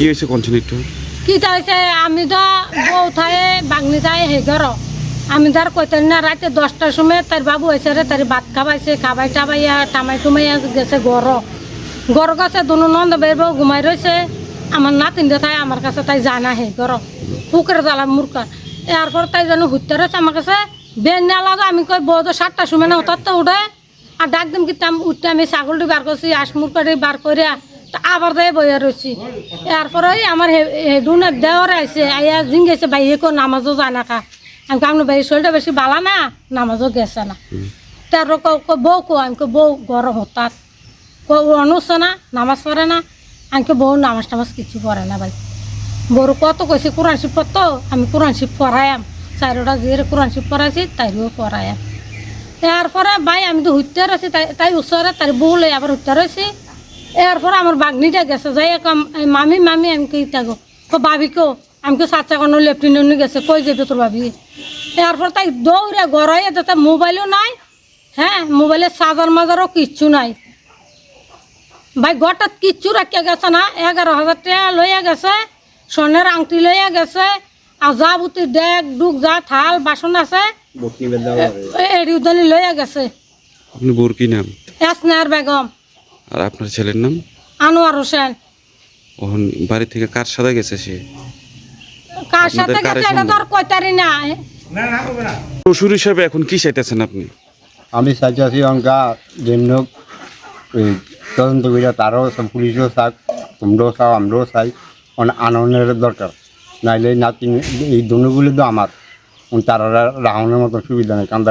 কি হয়েছে কোনছেন একটু? কি হয়েছে আমি তো বউ থায়ে বাগনি থায়ে হে ঘর আমি তার কইতেন না রাতে 10টার সময় তার বাবু হয়েছে রে তার ভাত খাবাইছে খাবাই টাবাইয়া টামাই টুমাইয়া গেছে ঘর কাছে দুনো নন্দ বেরবো ঘুমাই রয়েছে আমার নাতিনটা তাই আমার কাছে তাই জানা হে ঘর পুকুরে জ্বালা মুরকা এরপর তাই যেন হুইতে রয়েছে আমার কাছে বেন না লাগো আমি কই বউ তো 7টার সময় না উঠাতে উঠে আর ডাক দিম কিতাম উঠতে আমি ছাগলটি বার করছি আসমুরকাটি বার করে আবার দেয় বইয়া রয়েছি এরপরে আমার হেডুনের দেওয়ারে আইসে আইয়া জিং গেছে বাইরে কো নামাজও যায় না খা আমি আপনার বাইরের শরীরটা বেশি বালা না নামাজও গেছে না তার বউ কো আমি বউ ঘর হঠাৎ অনুচ্ছে না নামাজ পড়ে না আমি বউ নামাজ টামাজ কিছু পড়ে না ভাই বড় কত কইছে কোরআন শিব পড়তো আমি কোরআন শিব পড়াইয়াম 4টা জিরে কোরআন শিব পড়াইছি তাইও পড়াইয়াম এরপরে ভাই আমি তো হুইতে রয়েছি তাই ওচরে তার বউ লই আবার হুইতে রয়েছি এরপরে আমার বাগনিটা গেছে যাই মামি মামি আমি কে থাকো ভাবি কেউ আমি চাচা কোনো লেফটেন্ট গেছে কই যাবে তোর ভাবি এরপর তাই দৌড়ে গড়াইয়ে তাতে মোবাইলও নাই হ্যাঁ মোবাইলের চার্জার মাজারও কিচ্ছু নাই ভাই ঘরটাত কিচ্ছু রাখিয়া গেছে না 11,000 টাকা লইয়া গেছে সোনের আংটি লইয়া গেছে আর যা বুতি ডেক ডুক যা থাল বাসন আছে এড়িউদানি লইয়া গেছে। আপনি বোর কি নাম? এসনার বেগম। আর আপনার ছেলের নাম? আনোয়ার হোসেন। ওহন বাড়ি থেকে কার সাথে গেছে সে? কার সাথে গেছে এটা তো আর কইতারি না। শ্বশুর হিসাবে এখন কি চাইতেছেন আপনি? আমি চাইতেছি অঙ্কা যেন তদন্ত করে তারাও সব পুলিশও চাক তোমরাও চাও আমরাও চাই অনেক আনন্দের দরকার নাইলে নাতি এই দুগুলো তো আমার তারা রাহনের মতো সুবিধা নেই কারণ